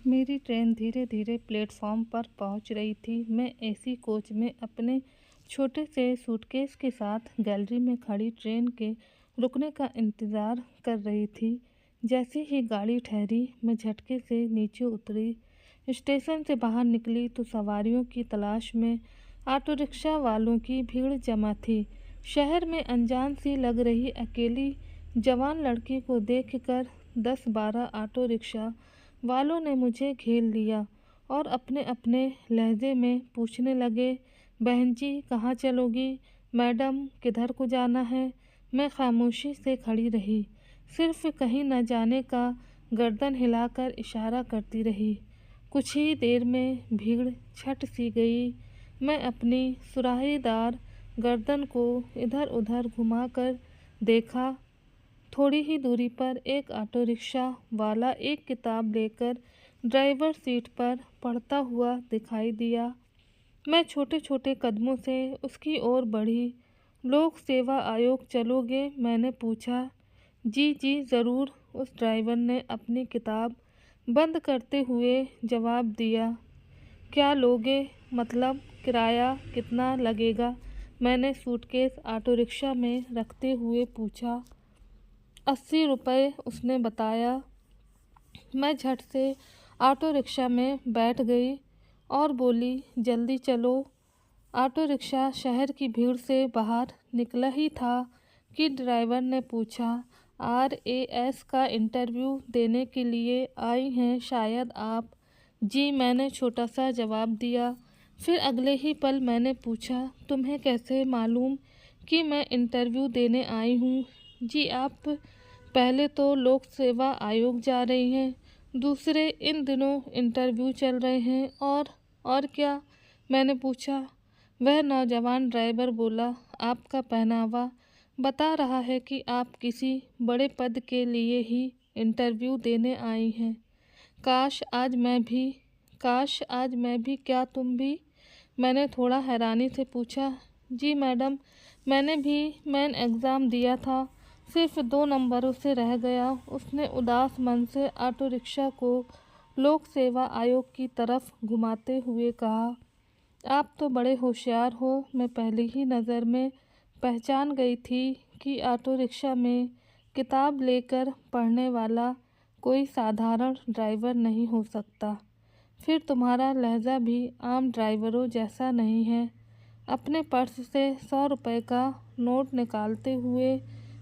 मेरी ट्रेन धीरे धीरे प्लेटफॉर्म पर पहुंच रही थी। मैं एसी कोच में अपने छोटे से सूटकेस के साथ गैलरी में खड़ी ट्रेन के रुकने का इंतज़ार कर रही थी। जैसे ही गाड़ी ठहरी, मैं झटके से नीचे उतरी। स्टेशन से बाहर निकली तो सवारियों की तलाश में ऑटो रिक्शा वालों की भीड़ जमा थी। शहर में अनजान सी लग रही अकेली जवान लड़की को देखकर 10-12 ऑटो रिक्शा वालों ने मुझे घेर लिया और अपने अपने लहजे में पूछने लगे, बहन जी कहाँ चलोगी? मैडम किधर को जाना है? मैं खामोशी से खड़ी रही, सिर्फ कहीं न जाने का गर्दन हिलाकर इशारा करती रही। कुछ ही देर में भीड़ छट सी गई। मैं अपनी सुराहीदार गर्दन को इधर उधर घुमाकर देखा। थोड़ी ही दूरी पर एक ऑटो रिक्शा वाला एक किताब लेकर ड्राइवर सीट पर पढ़ता हुआ दिखाई दिया। मैं छोटे छोटे कदमों से उसकी ओर बढ़ी। लोक सेवा आयोग चलोगे? मैंने पूछा। जी जी ज़रूर, उस ड्राइवर ने अपनी किताब बंद करते हुए जवाब दिया। क्या लोगे? मतलब किराया कितना लगेगा? मैंने सूटकेस ऑटो रिक्शा में रखते हुए पूछा। 80 रुपये, उसने बताया। मैं झट से ऑटो रिक्शा में बैठ गई और बोली, जल्दी चलो। ऑटो रिक्शा शहर की भीड़ से बाहर निकला ही था कि ड्राइवर ने पूछा, RAS का इंटरव्यू देने के लिए आई हैं शायद आप? जी, मैंने छोटा सा जवाब दिया। फिर अगले ही पल मैंने पूछा, तुम्हें कैसे मालूम कि मैं इंटरव्यू देने आई हूँ? जी, आप पहले तो लोक सेवा आयोग जा रही हैं, दूसरे इन दिनों इंटरव्यू चल रहे हैं। और क्या? मैंने पूछा। वह नौजवान ड्राइवर बोला, आपका पहनावा बता रहा है कि आप किसी बड़े पद के लिए ही इंटरव्यू देने आई हैं। काश आज मैं भी, क्या तुम भी? मैंने थोड़ा हैरानी से पूछा। जी मैडम, मैंने भी मेन एग्ज़ाम दिया था, सिर्फ 2 नंबरों से रह गया। उसने उदास मन से ऑटो रिक्शा को लोक सेवा आयोग की तरफ घुमाते हुए कहा। आप तो बड़े होशियार हो। मैं पहली ही नज़र में पहचान गई थी कि ऑटो रिक्शा में किताब लेकर पढ़ने वाला कोई साधारण ड्राइवर नहीं हो सकता। फिर तुम्हारा लहजा भी आम ड्राइवरों जैसा नहीं है। अपने पर्स से 100 रुपये का नोट निकालते हुए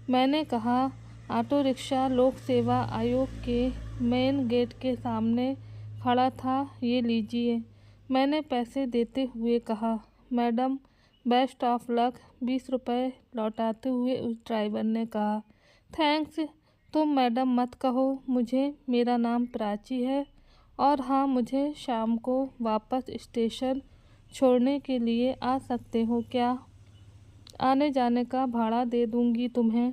मैंने कहा, ऑटो रिक्शा लोक सेवा आयोग के मेन गेट के सामने खड़ा था, ये लीजिए। मैंने पैसे देते हुए कहा। Madam best of luck. 20 रुपये लौटाते हुए उस ड्राइवर ने कहा। थैंक्स। तुम मैडम मत कहो मुझे, मेरा नाम प्राची है। और हाँ, मुझे शाम को वापस स्टेशन छोड़ने के लिए आ सकते हो क्या? आने जाने का भाड़ा दे दूंगी तुम्हें।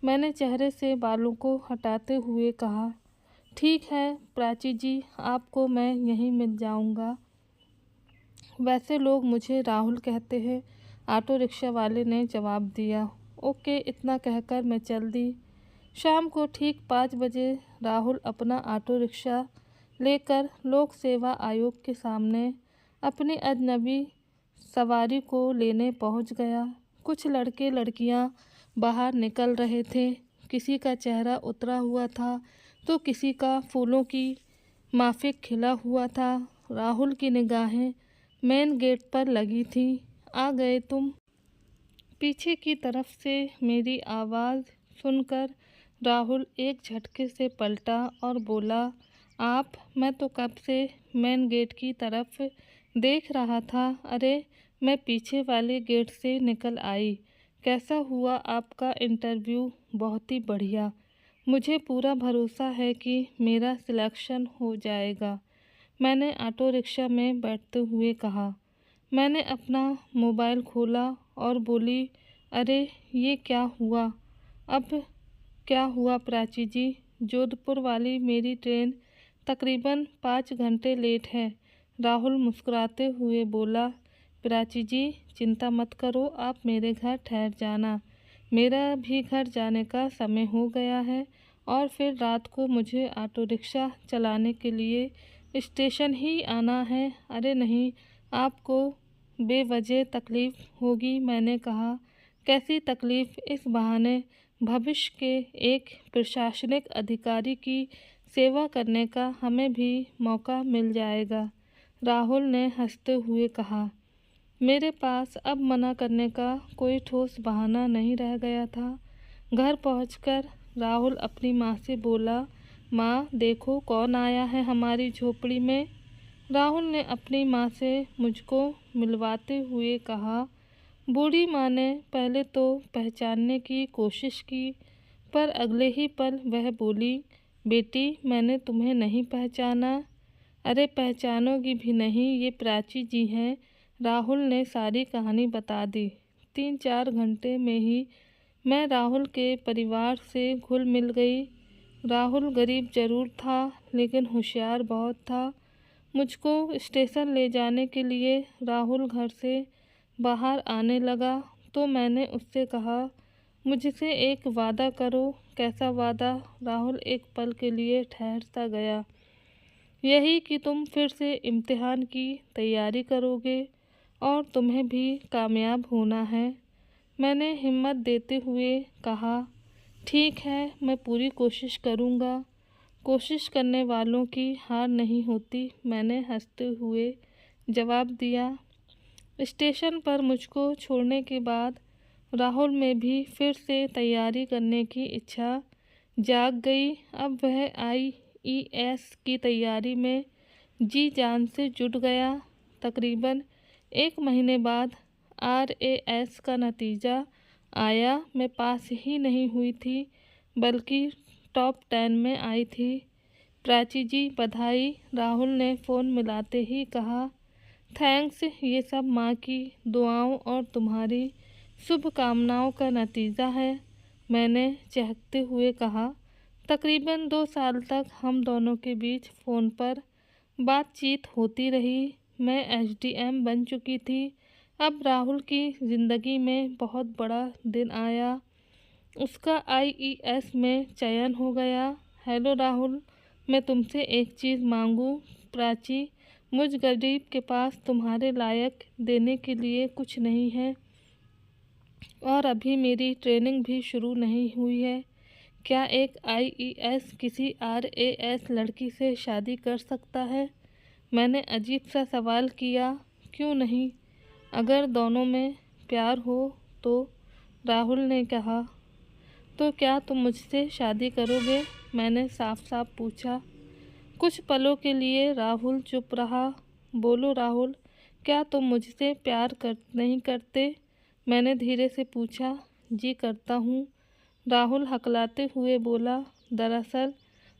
मैंने चेहरे से बालों को हटाते हुए कहा। ठीक है प्राची जी, आपको मैं यहीं मिल जाऊंगा। वैसे लोग मुझे राहुल कहते हैं, ऑटो रिक्शा वाले ने जवाब दिया। ओके, इतना कहकर मैं चल दी। शाम को ठीक 5 बजे राहुल अपना ऑटो रिक्शा लेकर लोक सेवा आयोग के सामने अपनी अजनबी सवारी को लेने पहुंच गया। कुछ लड़के लड़कियां बाहर निकल रहे थे। किसी का चेहरा उतरा हुआ था तो किसी का फूलों की माफिक खिला हुआ था। राहुल की निगाहें मेन गेट पर लगी थी। आ गए तुम? पीछे की तरफ से मेरी आवाज़ सुनकर राहुल एक झटके से पलटा और बोला, आप? मैं तो कब से मेन गेट की तरफ देख रहा था। अरे, मैं पीछे वाले गेट से निकल आई। कैसा हुआ आपका इंटरव्यू? बहुत ही बढ़िया। मुझे पूरा भरोसा है कि मेरा सिलेक्शन हो जाएगा, मैंने ऑटो रिक्शा में बैठते हुए कहा। मैंने अपना मोबाइल खोला और बोली, अरे ये क्या हुआ? अब क्या हुआ प्राची जी? जोधपुर वाली मेरी ट्रेन तकरीबन 5 घंटे लेट है। राहुल मुस्कुराते हुए बोला, प्राची जी चिंता मत करो, आप मेरे घर ठहर जाना। मेरा भी घर जाने का समय हो गया है और फिर रात को मुझे ऑटो रिक्शा चलाने के लिए स्टेशन ही आना है। अरे नहीं, आपको बेवजह तकलीफ़ होगी। मैंने कहा, कैसी तकलीफ़? इस बहाने भविष्य के एक प्रशासनिक अधिकारी की सेवा करने का हमें भी मौका मिल जाएगा। राहुल ने हंसते हुए कहा। मेरे पास अब मना करने का कोई ठोस बहाना नहीं रह गया था। घर पहुंचकर राहुल अपनी माँ से बोला, माँ देखो कौन आया है हमारी झोपड़ी में। राहुल ने अपनी माँ से मुझको मिलवाते हुए कहा। बूढ़ी माँ ने पहले तो पहचानने की कोशिश की, पर अगले ही पल वह बोली, बेटी मैंने तुम्हें नहीं पहचाना। अरे पहचानोगी भी नहीं, ये प्राची जी हैं। राहुल ने सारी कहानी बता दी। 3-4 घंटे में ही मैं राहुल के परिवार से घुल मिल गई। राहुल गरीब जरूर था, लेकिन होशियार बहुत था। मुझको स्टेशन ले जाने के लिए राहुल घर से बाहर आने लगा तो मैंने उससे कहा, मुझसे एक वादा करो। कैसा वादा? राहुल एक पल के लिए ठहर सा गया। यही कि तुम फिर से इम्तिहान की तैयारी करोगे और तुम्हें भी कामयाब होना है। मैंने हिम्मत देते हुए कहा, ठीक है, मैं पूरी कोशिश करूँगा। कोशिश करने वालों की हार नहीं होती, मैंने हंसते हुए जवाब दिया। स्टेशन पर मुझको छोड़ने के बाद राहुल में भी फिर से तैयारी करने की इच्छा जाग गई। अब वह IES की तैयारी में जी जान से जुट गया। तकरीबन 1 महीने बाद RAS का नतीजा आया। मैं पास ही नहीं हुई थी, बल्कि टॉप 10 में आई थी। प्राची जी बधाई। राहुल ने फ़ोन मिलाते ही कहा, थैंक्स, ये सब माँ की दुआओं और तुम्हारी शुभकामनाओं का नतीजा है। मैंने चहकते हुए कहा। तकरीबन 2 साल तक हम दोनों के बीच फ़ोन पर बातचीत होती रही। मैं SDM बन चुकी थी। अब राहुल की ज़िंदगी में बहुत बड़ा दिन आया। उसका IES में चयन हो गया। हेलो राहुल, मैं तुमसे एक चीज़ मांगूं? प्राची, मुझ गरीब के पास तुम्हारे लायक देने के लिए कुछ नहीं है और अभी मेरी ट्रेनिंग भी शुरू नहीं हुई है। क्या एक IES किसी RAS लड़की से शादी कर सकता है? मैंने अजीब सा सवाल किया। क्यों नहीं, अगर दोनों में प्यार हो तो। राहुल ने कहा। तो क्या तुम मुझसे शादी करोगे? मैंने साफ साफ पूछा। कुछ पलों के लिए राहुल चुप रहा। बोलो राहुल, क्या तुम मुझसे प्यार नहीं करते? मैंने धीरे से पूछा। जी करता हूँ, राहुल हकलाते हुए बोला। दरअसल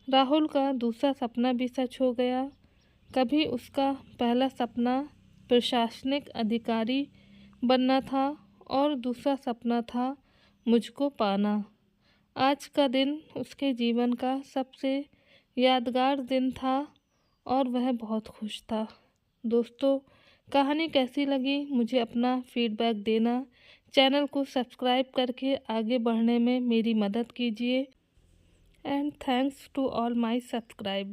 राहुल का दूसरा सपना भी सच हो गया। कभी उसका पहला सपना प्रशासनिक अधिकारी बनना था और दूसरा सपना था मुझको पाना। आज का दिन उसके जीवन का सबसे यादगार दिन था और वह बहुत खुश था। दोस्तों, कहानी कैसी लगी मुझे अपना फीडबैक देना। चैनल को सब्सक्राइब करके आगे बढ़ने में मेरी मदद कीजिए। And thanks to all my subscribers.